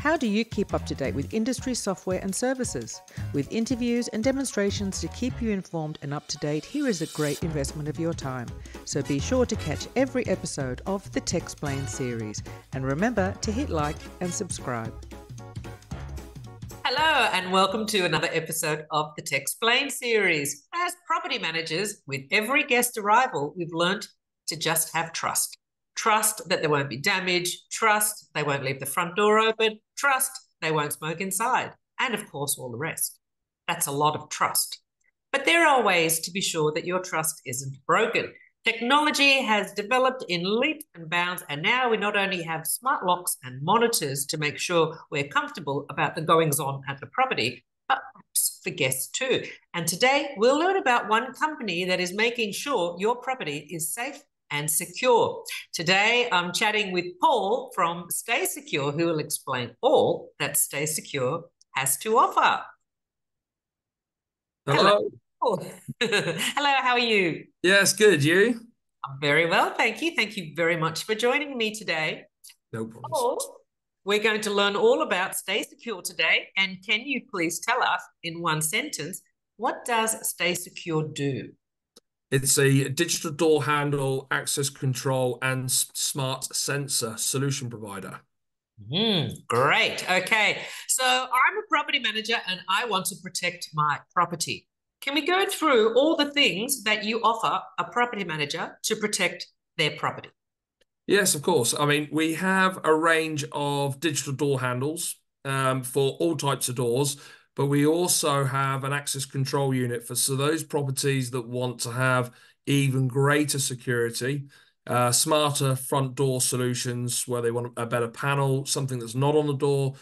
How do you keep up to date with industry software and services? With interviews and demonstrations to keep you informed and up to date, here is a great investment of your time. So be sure to catch every episode of the TechSplain series. And remember to hit like and subscribe. Hello and welcome to another episode of the TechSplain series. As property managers, with every guest arrival, we've learnt to just have trust. Trust that there won't be damage, trust they won't leave the front door open, trust they won't smoke inside, and of course all the rest. That's a lot of trust. But there are ways to be sure that your trust isn't broken. Technology has developed in leaps and bounds, and now we not only have smart locks and monitors to make sure we're comfortable about the goings-on at the property, but perhaps for guests too. And today we'll learn about one company that is making sure your property is safe and secure. Today I'm chatting with Paul from StaySecure, who will explain all that StaySecure has to offer. Hello. Hello, how are you? Yes, good. You? I'm very well, thank you. Thank you very much for joining me today. No problem. Paul, we're going to learn all about StaySecure today. And can you please tell us in one sentence, what does StaySecure do? It's a digital door handle, access control, and smart sensor solution provider. Great. Okay. So I'm a property manager and I want to protect my property. Can we go through all the things that you offer a property manager to protect their property? Yes, of course. I mean, we have a range of digital door handles for all types of doors, but we also have an access control unit for those properties that want to have even greater security, smarter front door solutions where they want a better panel, something that's not on the door.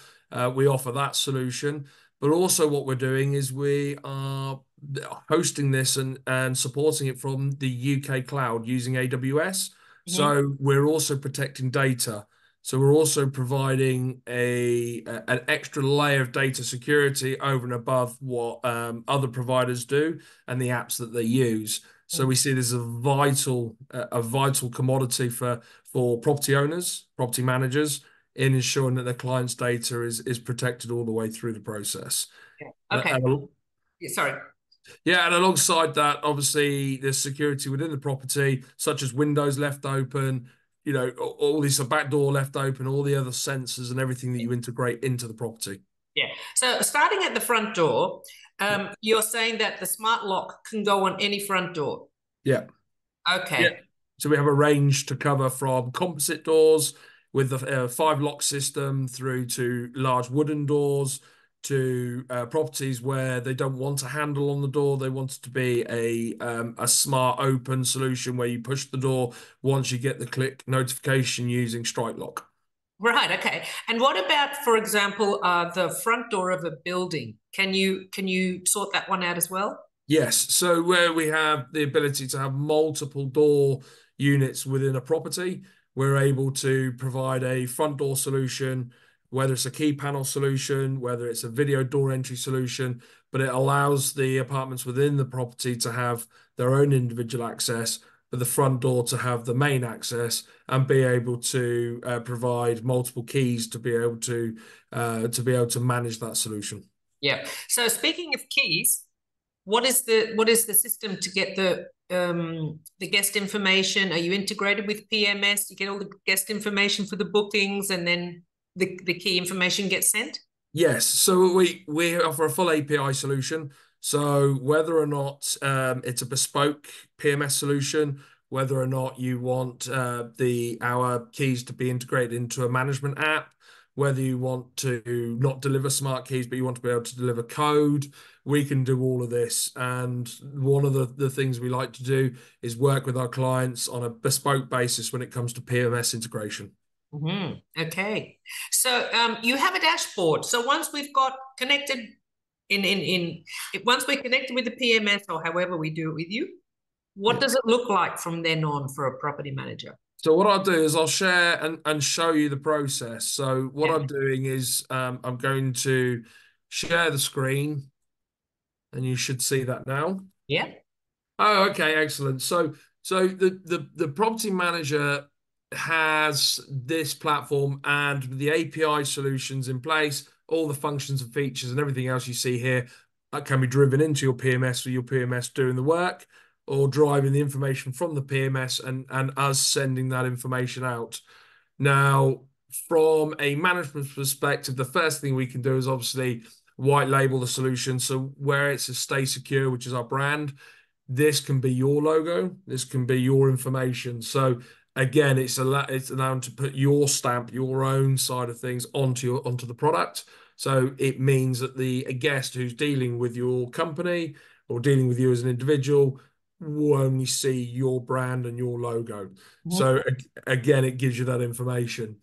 We offer that solution. But also what we're doing is we are hosting this and supporting it from the UK cloud using AWS. So we're also protecting data. So we're also providing an extra layer of data security over and above what other providers do and the apps that they use. So we see this as a vital commodity for property owners, property managers, in ensuring that their clients' data is protected all the way through the process. Okay. Sorry. Yeah, and alongside that, obviously, there's security within the property, such as windows left open, you know, all these back door left open, all the other sensors and everything that you integrate into the property. Yeah. So starting at the front door, you're saying that the smart lock can go on any front door. Yeah. Okay. Yeah. So we have a range to cover from composite doors with the 5-lock system through to large wooden doors to properties where they don't want a handle on the door. They want it to be a smart open solution where you push the door once you get the click notification using Strike Lock. Right. Okay. And what about, for example, the front door of a building? Can you sort that one out as well? Yes. So where we have the ability to have multiple door units within a property, we're able to provide a front door solution, whether it's a key panel solution, whether it's a video door entry solution, but it allows the apartments within the property to have their own individual access, but the front door to have the main access and be able to provide multiple keys to be able to manage that solution. Yeah. So speaking of keys, what is the system to get the guest information? Are you integrated with PMS? You get all the guest information for the bookings, and then the key information gets sent? Yes. So we offer a full API solution. So whether or not it's a bespoke PMS solution, whether or not you want our keys to be integrated into a management app, whether you want to not deliver smart keys, but you want to be able to deliver code, we can do all of this. And one of the things we like to do is work with our clients on a bespoke basis when it comes to PMS integration. Okay. So you have a dashboard. So once we've got connected once we're connected with the PMS or however we do it with you, what does it look like from then on for a property manager? So what I'll do is I'll share and show you the process. So what I'm doing is I'm going to share the screen and you should see that now. Yeah. Oh, okay, excellent. So the property manager has this platform and the API solutions in place, all the functions and features and everything else you see here that can be driven into your PMS, or your PMS doing the work, or driving the information from the PMS and us sending that information out. Now, from a management perspective, the first thing we can do is obviously white label the solution. So where it's a StaySecure, which is our brand, this can be your logo, this can be your information. So again, it's allowed to put your stamp, your own side of things onto the product. So it means that a guest who's dealing with your company or dealing with you as an individual will only see your brand and your logo. So again, it gives you that information.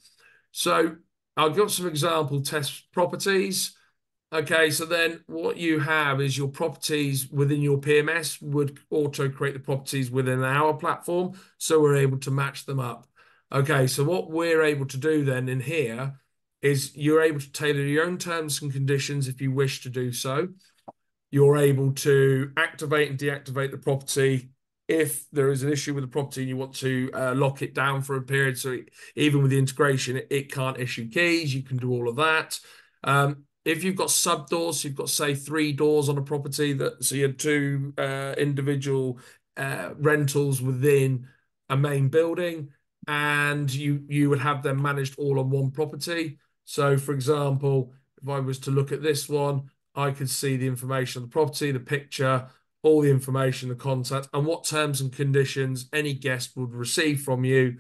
So I've got some example test properties. Okay, so then what you have is your properties within your PMS would auto create the properties within our platform, so we're able to match them up. Okay, so what we're able to do then in here is you're able to tailor your own terms and conditions if you wish to do so. You're able to activate and deactivate the property if there is an issue with the property and you want to lock it down for a period. So even with the integration, it can't issue keys. You can do all of that. If you've got sub doors, so you've got, say, 3 doors on a property, so you have 2 individual rentals within a main building, and you would have them managed all on one property. So, for example, if I was to look at this one, I could see the information of the property, the picture, all the information, the contact, and what terms and conditions any guest would receive from you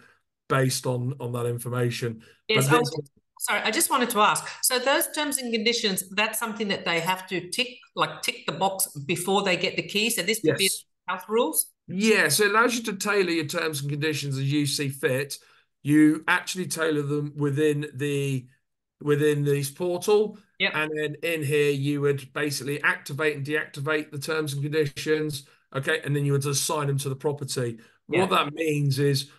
based on that information. Yes, But this, sorry, I just wanted to ask. So those terms and conditions, that's something that they have to tick the box before they get the key. So this would be yes. health rules. Yeah, so it allows you to tailor your terms and conditions as you see fit. You actually tailor them within this portal. Yep. And then in here, you would basically activate and deactivate the terms and conditions. Okay. And then you would assign them to the property. What that means is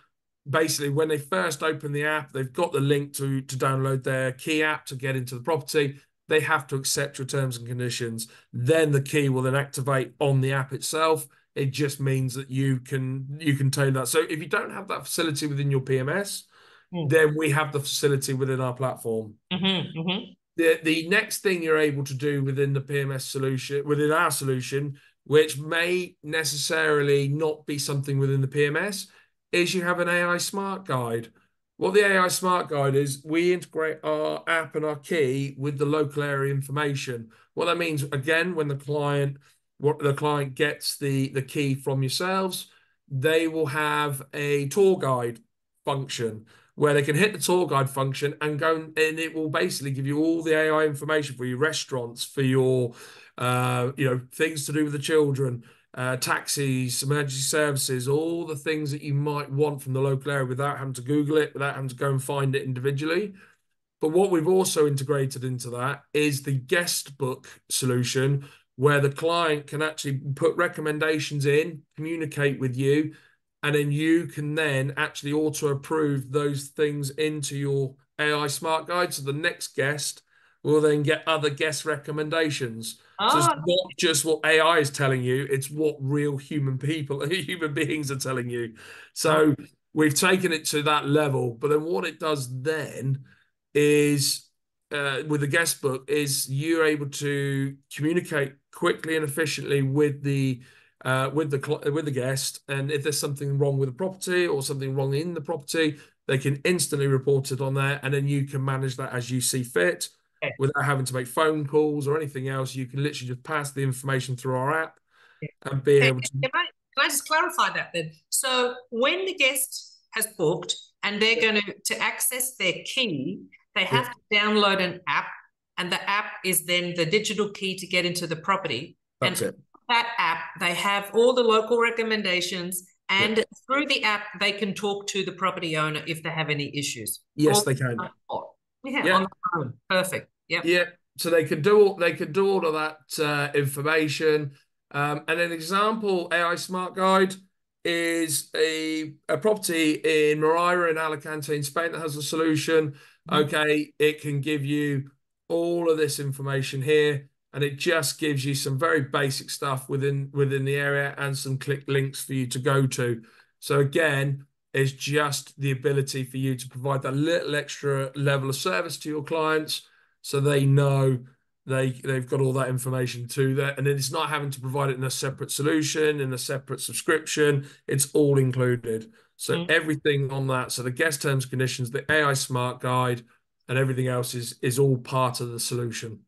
basically when they first open the app, they've got the link to download their key app to get into the property. They have to accept your terms and conditions. Then the key will then activate on the app itself. It just means that you can tailor that. So if you don't have that facility within your PMS, then we have the facility within our platform. The next thing you're able to do within the PMS solution, within our solution, which may necessarily not be something within the PMS, is you have an AI smart guide. What the AI smart guide is, we integrate our app and our key with the local area information. What that means, again, when the client gets the key from yourselves, they will have a tour guide function where they can hit the tour guide function and go, and it will basically give you all the AI information for your restaurants, for your things to do with the children, taxis, emergency services, all the things that you might want from the local area without having to Google it, without having to go and find it individually. But what we've also integrated into that is the guest book solution, where the client can actually put recommendations in, communicate with you, and then you can then actually auto approve those things into your AI smart guide. So the next guest will then get other guest recommendations. So it's not just what AI is telling you, it's what real human beings are telling you. So we've taken it to that level. But then what it does then is, with the guest book, is you're able to communicate quickly and efficiently with the guest, and if there's something wrong with the property or something wrong in the property, they can instantly report it on there, and then you can manage that as you see fit without having to make phone calls or anything else. You can literally just pass the information through our app and be able to. Can I just clarify that then? So when the guest has booked and they're going to access their key, they have to download an app, and the app is then the digital key to get into the property. That's it. That app, they have all the local recommendations, and through the app, they can talk to the property owner if they have any issues. Yes, they can. Yeah, on the phone. Perfect. Yeah. Yeah. So they could do all of that information. And an example AI smart guide is a property in Maria in Alicante in Spain that has a solution. Okay, it can give you all of this information here, and it just gives you some very basic stuff within the area and some click links for you to go to. So again, is just the ability for you to provide that little extra level of service to your clients, so they know they've got all that information to that, and then it's not having to provide it in a separate solution, in a separate subscription. It's all included. So everything on that, so the guest terms and conditions, the AI smart guide, and everything else is all part of the solution.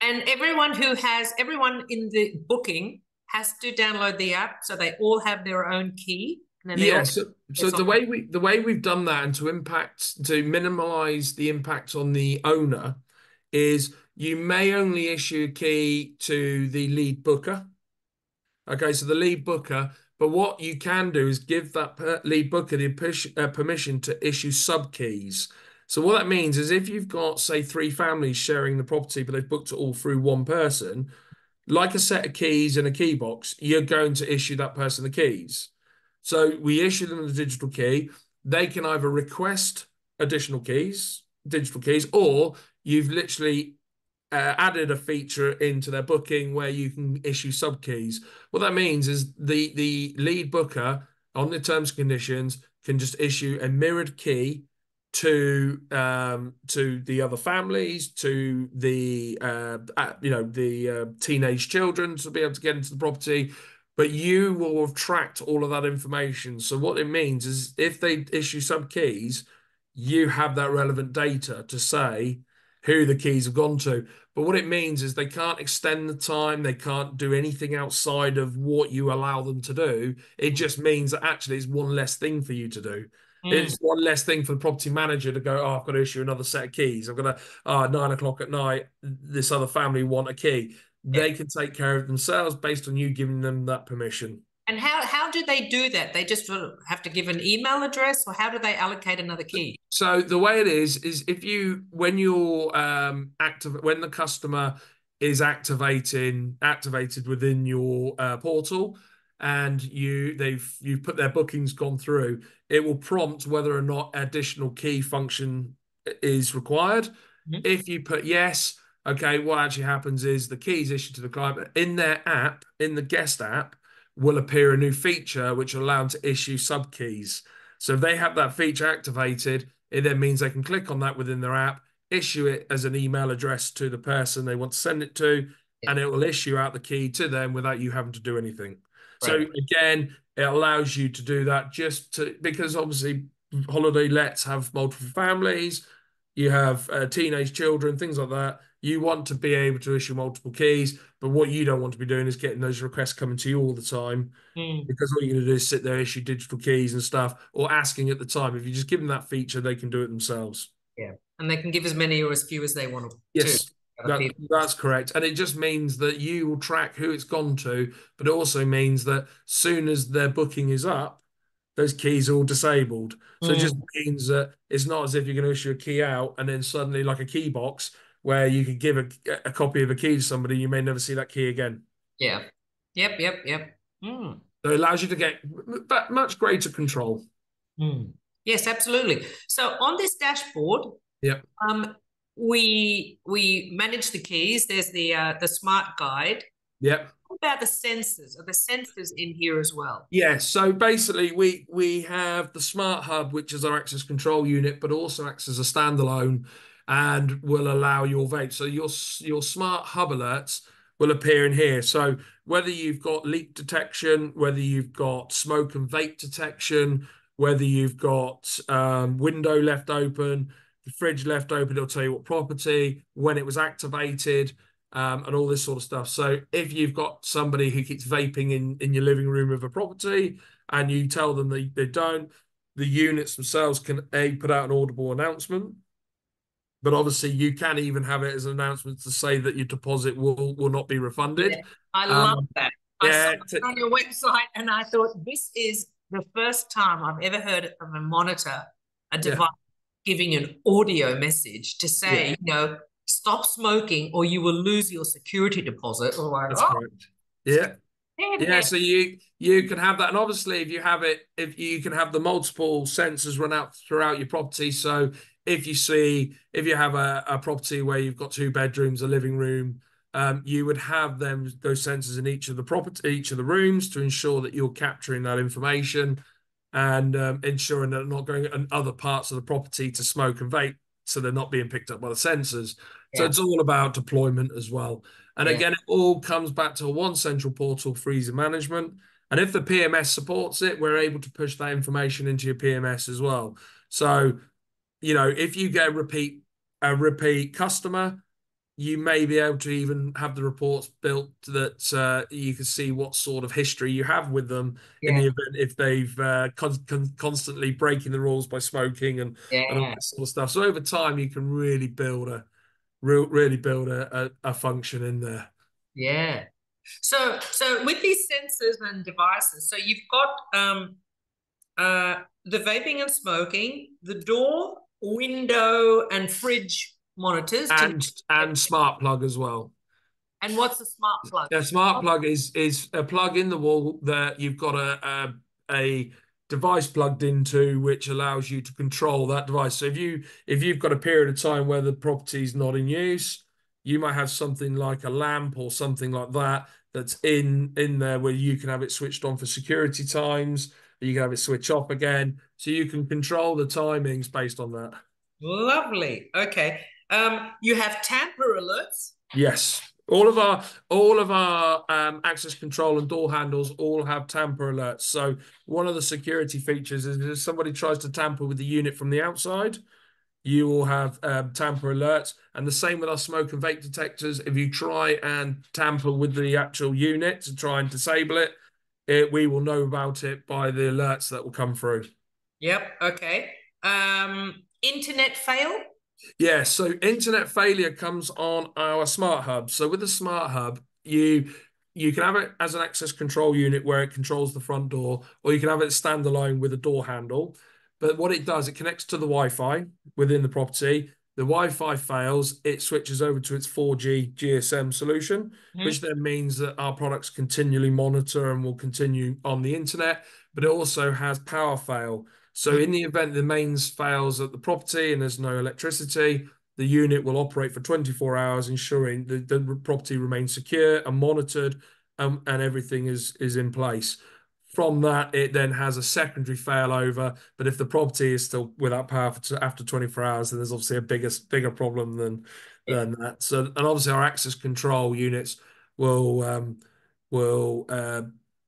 And everyone in the booking has to download the app, so they all have their own key. And then they all So the way we've done that, and to minimize the impact on the owner, is you may only issue a key to the lead booker. Okay, so the lead booker, but what you can do is give that lead booker the permission to issue sub keys. So what that means is if you've got, say, 3 families sharing the property, but they've booked it all through one person, like a set of keys in a key box, you're going to issue that person the keys. So we issue them the digital key. They can either request additional keys, digital keys, or you've literally added a feature into their booking where you can issue sub keys. What that means is the lead booker on the terms and conditions can just issue a mirrored key to the other families, to the teenage children to be able to get into the property. But you will have tracked all of that information. So what it means is if they issue sub keys, you have that relevant data to say who the keys have gone to. But what it means is they can't extend the time. They can't do anything outside of what you allow them to do. It just means that actually it's one less thing for you to do. It's one less thing for the property manager to go, oh, I've got to issue another set of keys. I've got to, 9 o'clock at night, this other family want a key. They can take care of themselves based on you giving them that permission. And how do they do that? They just have to give an email address, or how do they allocate another key? So the way it is if when the customer is activated within your portal, and you've put their bookings gone through, it will prompt whether or not additional key function is required. If you put yes, okay, what actually happens is the key is issued to the client in their app, in the guest app, will appear a new feature which will allow them to issue sub keys. So if they have that feature activated, it then means they can click on that within their app, issue it as an email address to the person they want to send it to, and it will issue out the key to them without you having to do anything. So again, it allows you to do that because obviously holiday lets have multiple families, you have teenage children, things like that. You want to be able to issue multiple keys, but what you don't want to be doing is getting those requests coming to you all the time, because all you're going to do is sit there, issue digital keys and stuff, or asking at the time. If you just give them that feature, they can do it themselves. Yeah, and they can give as many or as few as they want to. Yes, that's correct. And it just means that you will track who it's gone to, but it also means that soon as their booking is up, those keys are all disabled. So it just means that it's not as if you're going to issue a key out and then suddenly, like a key box, where you could give a copy of a key to somebody, you may never see that key again. Yeah. Yep. So it allows you to get much greater control. Yes, absolutely. So on this dashboard, we manage the keys. There's the smart guide. Yep. What about the sensors? Are the sensors in here as well? Yeah, so basically we have the smart hub, which is our access control unit, but also acts as a standalone and will allow your vape. So your smart hub alerts will appear in here. So whether you've got leak detection, whether you've got smoke and vape detection, whether you've got window left open, the fridge left open, it'll tell you what property, when it was activated, and all this sort of stuff. So if you've got somebody who keeps vaping in your living room of a property and you tell them they don't, the units themselves can put out an audible announcement. But obviously you can even have it as an announcement to say that your deposit will not be refunded. Yeah, I love that. I saw it on your website and I thought, this is the first time I've ever heard of a monitor, a device giving an audio message to say, stop smoking or you will lose your security deposit. Or like, that's correct. Yeah. Yeah, so you can have that, and obviously if you can have the multiple sensors run out throughout your property. So if you have a property where you've got 2 bedrooms, a living room, you would have those sensors in each of the rooms to ensure that you're capturing that information. and ensuring that they're not going in other parts of the property to smoke and vape, so they're not being picked up by the sensors. So Yeah. it's all about deployment as well. And Yeah. again, it all comes back to one central portal for easy management. And if the PMS supports it, we're able to push that information into your PMS as well. So, if you get a repeat customer, you may be able to even have the reports built that you can see what sort of history you have with them in Yeah. the event if they've constantly breaking the rules by smoking and all Yeah. that sort of stuff. So over time, you can really build a function in there. Yeah. So with these sensors and devices, so you've got the vaping and smoking, the door, window, and fridge monitors to. And smart plug as well. And what's a smart plug? A smart plug is a plug in the wall that you've got a device plugged into, which allows you to control that device. So if you've got a period of time where the property's not in use, you might have something like a lamp or something like that that's in there where you can have it switched on for security times. You can have it switch off again, so you can control the timings based on that. Lovely. Okay. You have tamper alerts. Yes. All of our access control and door handles all have tamper alerts. So one of the security features is if somebody tries to tamper with the unit from the outside, you will have tamper alerts. And the same with our smoke and vape detectors. If you try and tamper with the actual unit to try and disable we will know about it by the alerts that will come through. Yep. Okay. Internet fail. Yeah, so internet failure comes on our smart hub. So with the smart hub, you can have it as an access control unit where it controls the front door, or you can have it standalone with a door handle. But what it does, it connects to the Wi-Fi within the property. The Wi-Fi fails, it switches over to its 4G GSM solution, which then means that our products continually monitor and will continue on the internet. But it also has power fail. So in the event the mains fails at the property and there's no electricity, the unit will operate for 24 hours, ensuring the property remains secure and monitored, and everything is in place. From that, it then has a secondary failover. But if the property is still without power after 24 hours, then there's obviously a bigger problem than that. So, and obviously our access control units will um, will uh,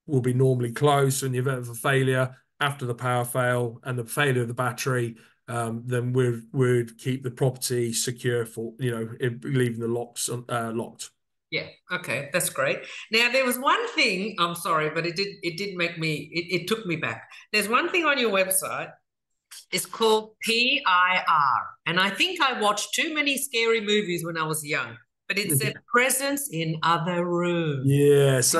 will be normally closed. So in the event of a failure after the power fail and the failure of the battery, then we'd keep the property secure for leaving the locks locked. Yeah. Okay. That's great. Now there was one thing. I'm sorry, but it did make me. It took me back. There's one thing on your website. It's called PIR, and I think I watched too many scary movies when I was young. But it said presence in other rooms. Yeah. He's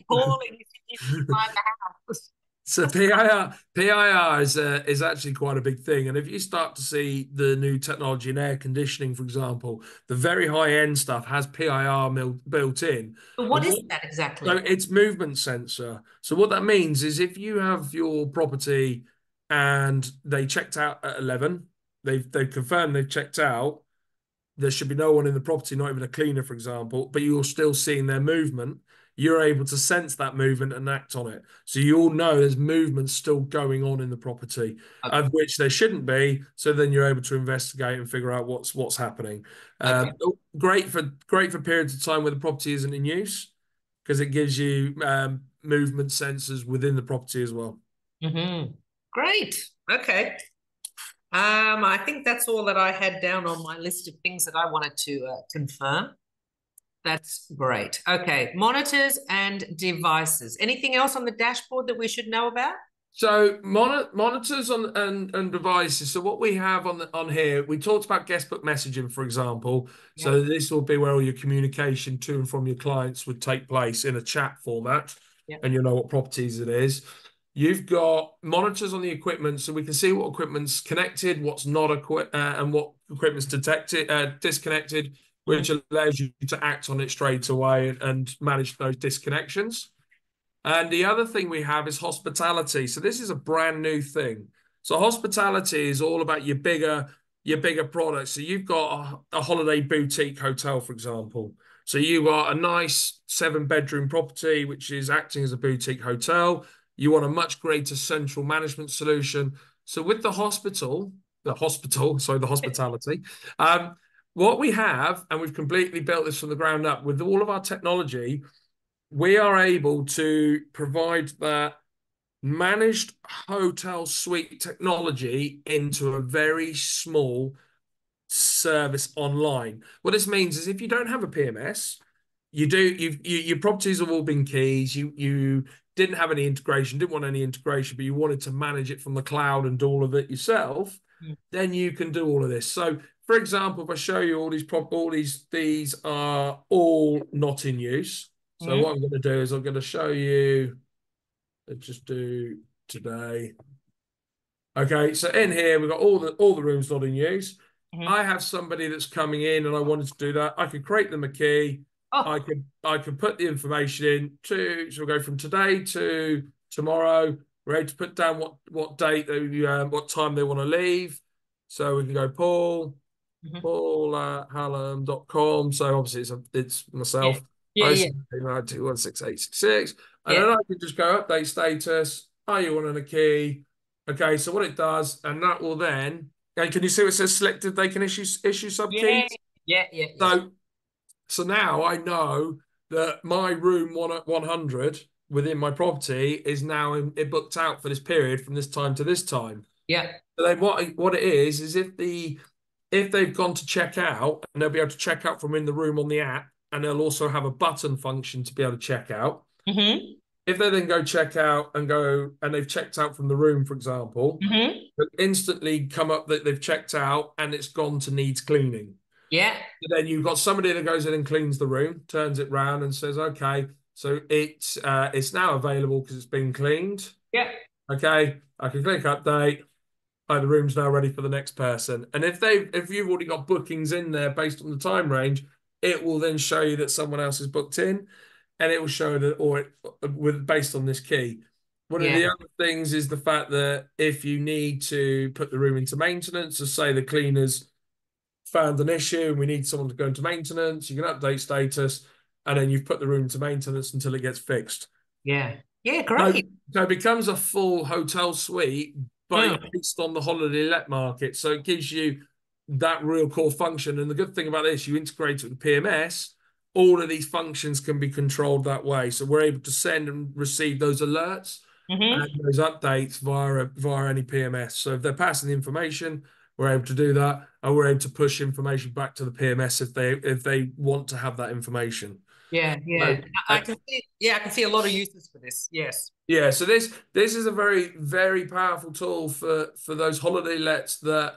calling. He's inside the house. So PIR is actually quite a big thing. And if you start to see the new technology in air conditioning, for example, the very high end stuff has PIR built in. But what And is that exactly? so it's movement sensor. So what that means is if you have your property and they checked out at 11, they've confirmed they've checked out, there should be no one in the property, not even a cleaner, for example, but you're still seeing their movement. You're able to sense that movement and act on it. So you all know there's movement still going on in the property, Okay. of which there shouldn't be. So then you're able to investigate and figure out what's happening. Okay. Great for periods of time where the property isn't in use, because it gives you movement sensors within the property as well. Mm-hmm. Great. Okay. I think that's all that I had down on my list of things that I wanted to confirm. That's great. Okay, monitors and devices. Anything else on the dashboard that we should know about? So monitors and devices. So what we have on here, we talked about guestbook messaging, for example. Yeah. So this will be where all your communication to and from your clients would take place in a chat format, Yeah. and you know what properties it is. You've got monitors on the equipment, so we can see what equipment's connected, what's not and what equipment's disconnected, which allows you to act on it straight away and manage those disconnections. And the other thing we have is hospitality. So this is a brand new thing. So hospitality is all about your bigger products. So you've got a holiday boutique hotel, for example. So you got a nice 7-bedroom property, which is acting as a boutique hotel. You want a much greater central management solution. So with the hospitality, what we have, and we've completely built this from the ground up with all of our technology, we are able to provide that managed hotel suite technology into a very small service online. What this means is if you don't have a PMS, your properties have all been keys. You didn't have any integration, didn't want any integration, but you wanted to manage it from the cloud and do all of it yourself, then you can do all of this. So, for example, if I show you these are all not in use. So what I'm going to do is I'm going to show you. Let's just do today. Okay, so in here we've got all the rooms not in use. I have somebody that's coming in and I wanted to do that. I could create them a key. I could put the information in so we'll go from today to tomorrow. We're able to put down what date what time they want to leave. So we can go Paul at hallam.com. So obviously it's myself. Yeah. 072168666. And then I can just go update status. Are you wanting a key? Okay, so what it does, and that will then, okay, can you see what it says selected? They can issue sub keys. Yeah. So now I know that my room 100 within my property is now booked out for this period from this time to this time. Yeah. So then what it is if they've gone to check out, and they'll be able to check out from in the room on the app, and they'll also have a button function to be able to check out. If they then go check out and they've checked out from the room, for example, they'll instantly come up that they've checked out and it's gone to needs cleaning. Yeah. And then you've got somebody that goes in and cleans the room, turns it round and says, okay, so it's now available because it's been cleaned. Yeah. Okay, I can click update. The room's now ready for the next person. And if you've already got bookings in there based on the time range, it will then show you that someone else is booked in, and it will show that based on this key. One of the other things is the fact that if you need to put the room into maintenance, so say the cleaners found an issue and we need someone to go into maintenance, you can update status, and then you've put the room to maintenance until it gets fixed. Yeah, great. So it becomes a full hotel suite, but based on the holiday let market. So it gives you that real core function. And the good thing about this, you integrate it with PMS, all of these functions can be controlled that way. So we're able to send and receive those alerts and those updates via any PMS. So if they're passing the information, we're able to do that, and we're able to push information back to the PMS if they want to have that information. Yeah. I can see a lot of uses for this. Yes. Yeah, so this is a very, very powerful tool for those holiday lets that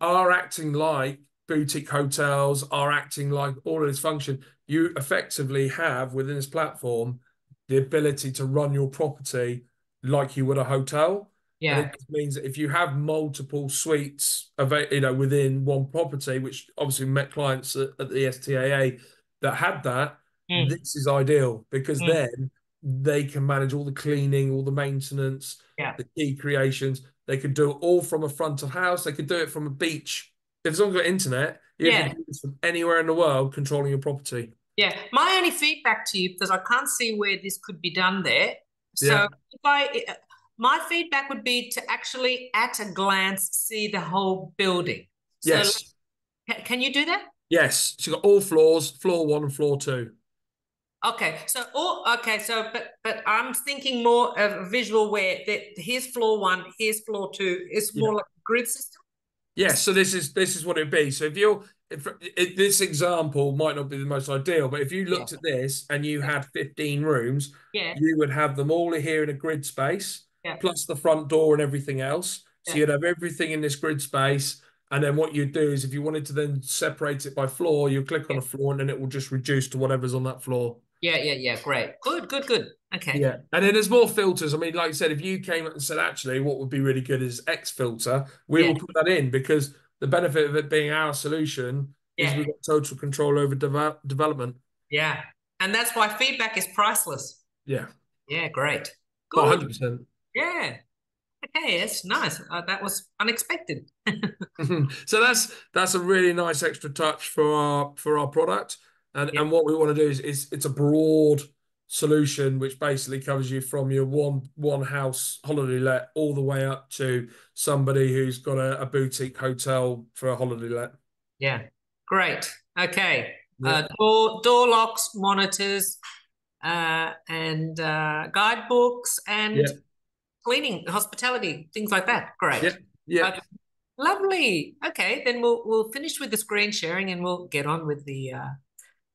are acting like boutique hotels, are acting like all of this function. You effectively have within this platform the ability to run your property like you would a hotel. Yeah. And it means that if you have multiple suites within one property, which obviously met clients at the STAA that had that, this is ideal because then they can manage all the cleaning, all the maintenance, the key creations. They could do it all from a front of house. They could do it from a beach. If someone's got internet, you can do this from anywhere in the world controlling your property. Yeah. My only feedback to you, because I can't see where this could be done there. So my feedback would be to actually at a glance see the whole building. So Yes. Can you do that? Yes. So you've got all floors, floor 1 and floor 2. Okay, but I'm thinking more of a visual where here's floor 1, here's floor 2. It's more like a grid system. Yes, so this is what it'd be. So if this example might not be the most ideal, but if you looked at this and you had 15 rooms, you would have them all here in a grid space, plus the front door and everything else. So you'd have everything in this grid space. And then what you'd do is if you wanted to then separate it by floor, you click on a floor and then it will just reduce to whatever's on that floor. Yeah. Great. Good. Okay. Yeah. And then there's more filters. I mean, like I said, if you came up and said, actually, what would be really good is X filter, we will put that in because the benefit of it being our solution is we've got total control over development. Yeah. And that's why feedback is priceless. Yeah. Yeah. Great. Good. 100%. Yeah. Okay. It's nice. That was unexpected. So that's a really nice extra touch for our product. And what we want to do is it's a broad solution, which basically covers you from your one house holiday let all the way up to somebody who's got a boutique hotel for a holiday let. Yeah. Great. Okay. Yeah. Door locks, monitors, and guidebooks and Yeah. cleaning, hospitality, things like that. Great. Yeah. Yeah. Okay. Lovely. Okay, then we'll finish with the screen sharing and we'll get on with the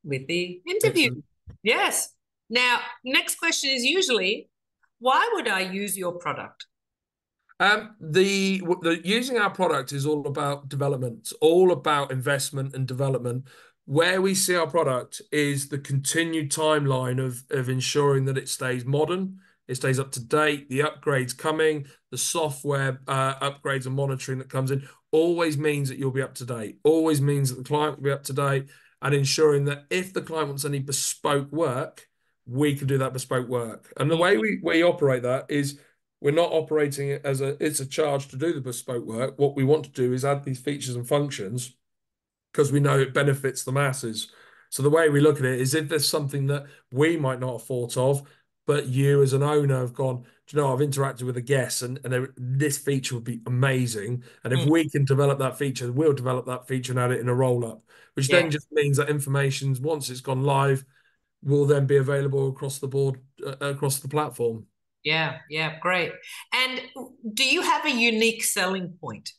interview. Excellent. Yes. Now, next question is usually, why would I use your product? The using our product is all about development. It's all about investment and development. Where we see our product is the continued timeline of ensuring that it stays modern, it stays up to date, the upgrades coming, the software upgrades and monitoring that comes in always means that you'll be up to date, always means that the client will be up to date, and ensuring that if the client wants any bespoke work, we can do that bespoke work. And the way we operate that is we're not operating it as it's a charge to do the bespoke work. What we want to do is add these features and functions because we know it benefits the masses. So the way we look at it is if there's something that we might not have thought of, but you as an owner have gone, do you know, I've interacted with a guest and this feature would be amazing. And if we can develop that feature, we'll develop that feature and add it in a roll up, which Yeah. then just means that information, once it's gone live, will then be available across the board, across the platform. Yeah, yeah, great. And do you have a unique selling point?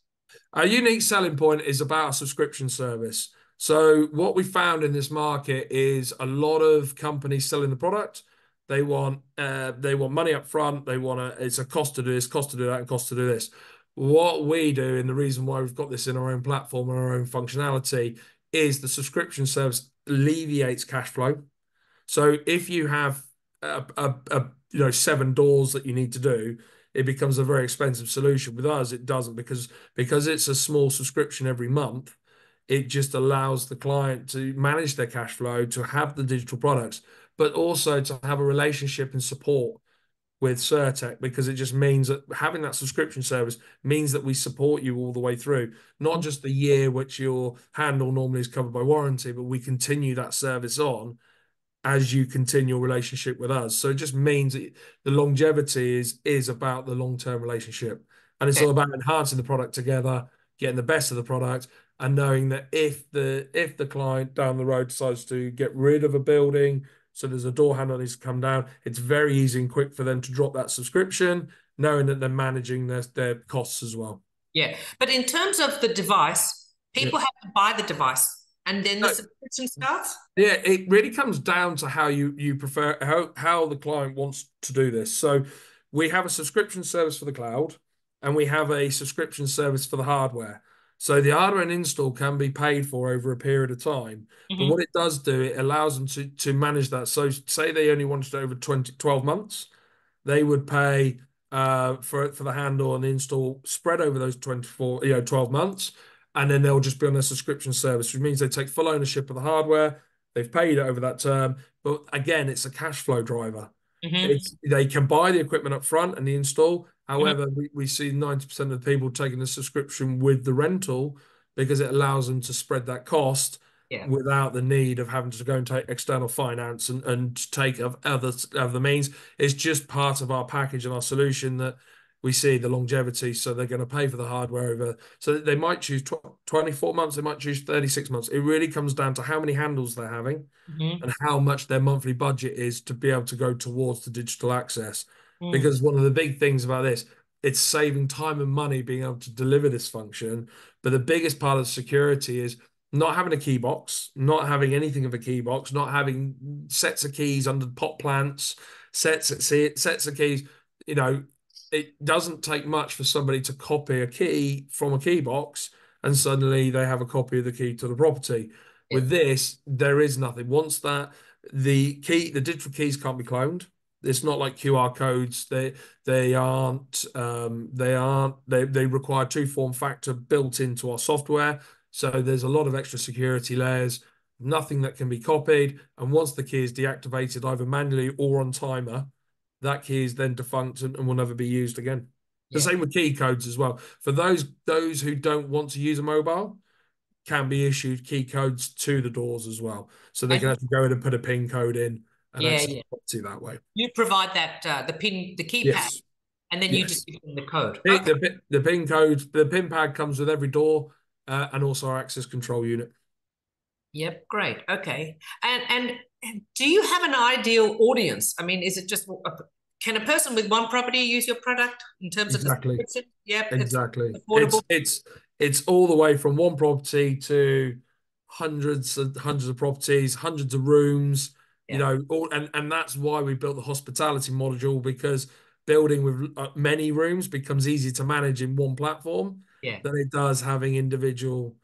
Our unique selling point is about a subscription service. So what we found in this market is a lot of companies selling the product. They want money up front. It's a cost to do this, cost to do that, and cost to do this. What we do, and the reason why we've got this in our own platform and our own functionality, is the subscription service alleviates cash flow. So if you have a 7 doors that you need to do, it becomes a very expensive solution. With us, it doesn't because it's a small subscription every month. It just allows the client to manage their cash flow, to have the digital products, but also to have a relationship and support with Certec, because it just means that having that subscription service means that we support you all the way through, not just the year which your handle normally is covered by warranty, but we continue that service on as you continue your relationship with us. So it just means that the longevity is about the long-term relationship. And it's all about enhancing the product together, getting the best of the product, and knowing that if the client down the road decides to get rid of a building, so there's a door handle that needs to come down, it's very easy and quick for them to drop that subscription, knowing that they're managing their costs as well. Yeah. But in terms of the device, people have to buy the device and then the subscription starts? Yeah, it really comes down to how you prefer, how the client wants to do this. So we have a subscription service for the cloud and we have a subscription service for the hardware. So the hardware and install can be paid for over a period of time. But what it does do, it allows them to manage that. So say they only wanted it over 12 months, they would pay for the handle and the install spread over those 12 months. And then they'll just be on a subscription service, which means they take full ownership of the hardware. They've paid it over that term. But again, it's a cash flow driver. They can buy the equipment up front and the install. However, we see 90% of the people taking the subscription with the rental because it allows them to spread that cost without the need of having to go and take external finance and take of other means. It's just part of our package and our solution that we see the longevity. So they're going to pay for the hardware over. So they might choose 24 months, they might choose 36 months. It really comes down to how many handles they're having and how much their monthly budget is to be able to go towards the digital access. Because one of the big things about this, it's saving time and money being able to deliver this function. But the biggest part of security is not having a key box, not having anything of a key box, not having sets of keys under pot plants, sets of keys. You know, it doesn't take much for somebody to copy a key from a key box and suddenly they have a copy of the key to the property. With this, there is nothing. Once that the digital keys can't be cloned. It's not like QR codes. They require two form factor built into our software. So there's a lot of extra security layers, nothing that can be copied. And once the key is deactivated, either manually or on timer, that key is then defunct and will never be used again. The same with key codes as well. For those who don't want to use a mobile, can be issued key codes to the doors as well. So they can actually go in and put a PIN code in and Yeah, access yeah. the property that way. You provide that the keypad, Yes, and then you just yes. give them the code. The, Okay. the pin code, the pin pad comes with every door, and also our access control unit. Yep. Great. Okay. And do you have an ideal audience? I mean, is it just can a person with one property use your product in terms of the Exactly. subscription? Yep. It's Exactly. affordable. It's all the way from one property to hundreds of properties, hundreds of rooms, you Yeah. know, all and that's why we built the hospitality module, because building with many rooms becomes easier to manage in one platform Yeah. than it does having individual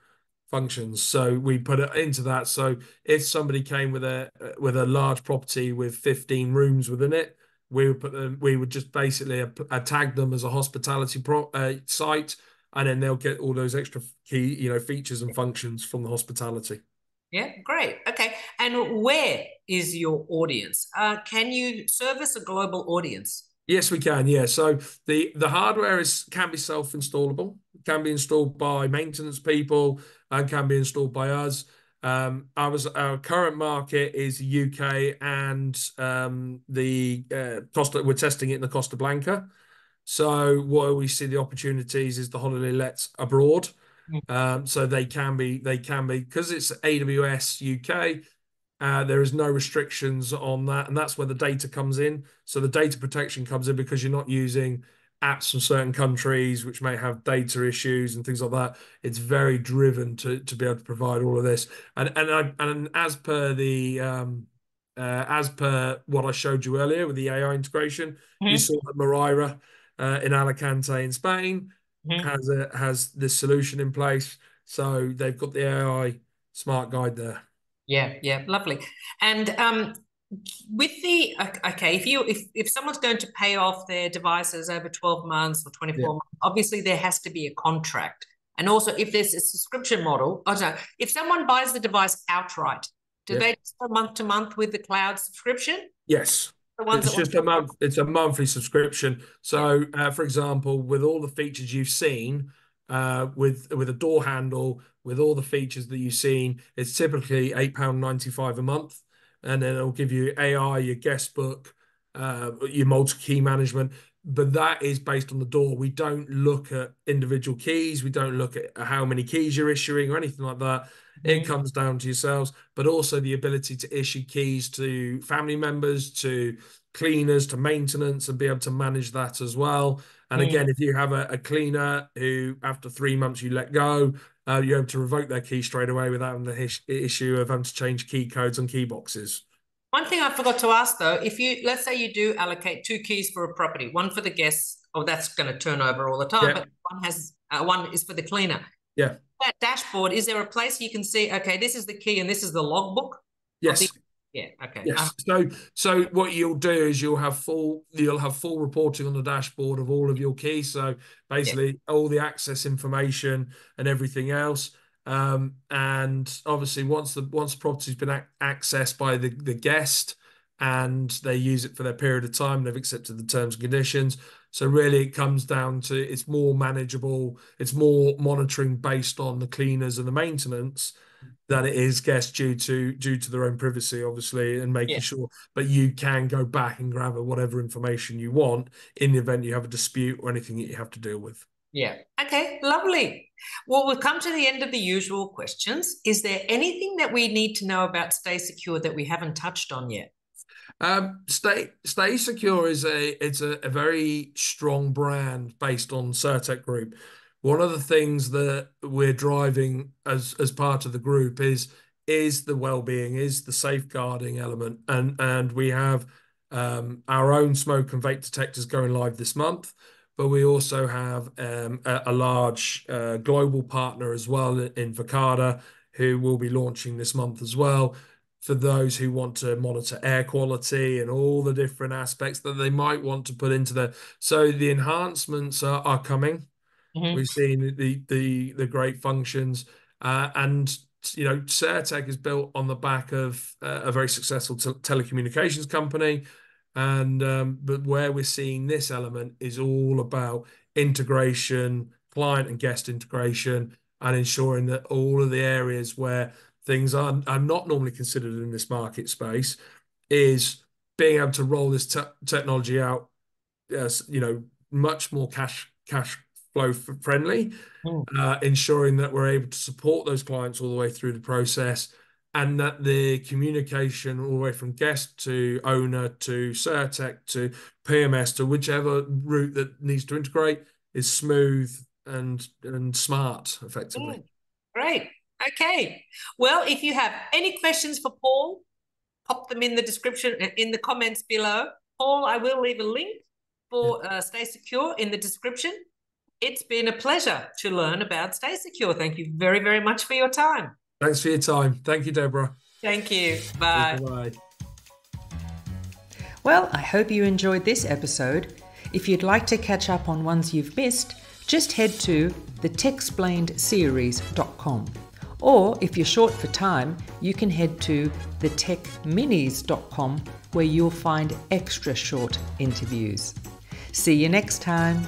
functions. So we put it into that. So if somebody came with a large property with 15 rooms within it, we would just basically tag them as a hospitality site, and then they'll get all those extra key, features and functions from the hospitality. Yeah. Great. Okay. And where is your audience? Can you service a global audience? Yes, we can. Yeah. So the hardware can be self-installable, can be installed by maintenance people, and can be installed by us. Our current market is UK and the Costa. We're testing it in the Costa Blanca. So where we see the opportunities is the holiday lets abroad. So they can be because it's AWS UK. There is no restrictions on that, and that's where the data comes in. So the data protection comes in because you're not using apps from certain countries which may have data issues and things like that. It's very driven to be able to provide all of this. And as per what I showed you earlier with the AI integration, you Mhm. saw that Moraira in Alicante in Spain Mhm. has this solution in place. So they've got the AI smart guide there. Yeah, yeah, lovely. And with the okay, if someone's going to pay off their devices over 12 months or Yeah. 24 months, obviously there has to be a contract. And also if there's a subscription model, oh no, if someone buys the device outright, do Yeah. they just go month to month with the cloud subscription? Yes. The ones It's that want just a month. It's a monthly subscription. yeah, So, for example, with all the features you've seen, with a door handle, with all the features that you've seen, it's typically £8.95 a month, and then it'll give you AI, your guest book, your multi-key management. But that is based on the door. We don't look at individual keys. We don't look at how many keys you're issuing or anything like that. It mhm, comes down to yourselves, but also the ability to issue keys to family members, to cleaners, to maintenance, and be able to manage that as well. And mhm. again, if you have a cleaner who after 3 months you let go, you're able to revoke their key straight away without having the issue of having to change key codes on key boxes. One thing I forgot to ask though, if you let's say you do allocate two keys for a property, one for the guests, oh, that's going to turn over all the time, Yeah, but one is for the cleaner. yeah, That dashboard, is there a place you can see, okay, this is the key and this is the logbook of the yes. yeah, okay. Yes. So what you'll do is you'll have full reporting on the dashboard of all of your keys. So Yeah. basically all the access information and everything else. And obviously once the property's been accessed by the guest and they use it for their period of time, they've accepted the terms and conditions. So really it comes down to it's more manageable, it's more monitoring based on the cleaners and the maintenance than it is guessed due to their own privacy, obviously, and Yeah. making sure. But you can go back and grab whatever information you want in the event you have a dispute or anything that you have to deal with. Yeah. Okay, lovely. Well, we've come to the end of the usual questions. Is there anything that we need to know about Stay Secure that we haven't touched on yet? StaySecure it's a very strong brand based on Certec Group. One of the things that we're driving as part of the group is the well-being, is the safeguarding element, and we have our own smoke and vape detectors going live this month, but we also have a large global partner as well in Vicada who will be launching this month as well for those who want to monitor air quality and all the different aspects that they might want to put into the. So the enhancements are coming. Mhm. We've seen the great functions, and Certec is built on the back of a very successful telecommunications company, and but where we're seeing this element is all about integration, client and guest integration, and ensuring that all of the areas where things are not normally considered in this market space is being able to roll this technology out, yes, much more cash flow friendly, ensuring that we're able to support those clients all the way through the process, and that the communication all the way from guest to owner to Certec to PMS to whichever route that needs to integrate is smooth and smart, effectively. Great. Okay. Well, if you have any questions for Paul, pop them in the description, in the comments below. Paul, I will leave a link for StaySecure in the description. It's been a pleasure to learn about StaySecure. Thank you very, very much for your time. Thanks for your time. Thank you, Deborah. Thank you. Bye. Bye. Well, I hope you enjoyed this episode. If you'd like to catch up on ones you've missed, just head to thetexplainedseries.com. Or if you're short for time, you can head to thetechminis.com, where you'll find extra short interviews. See you next time.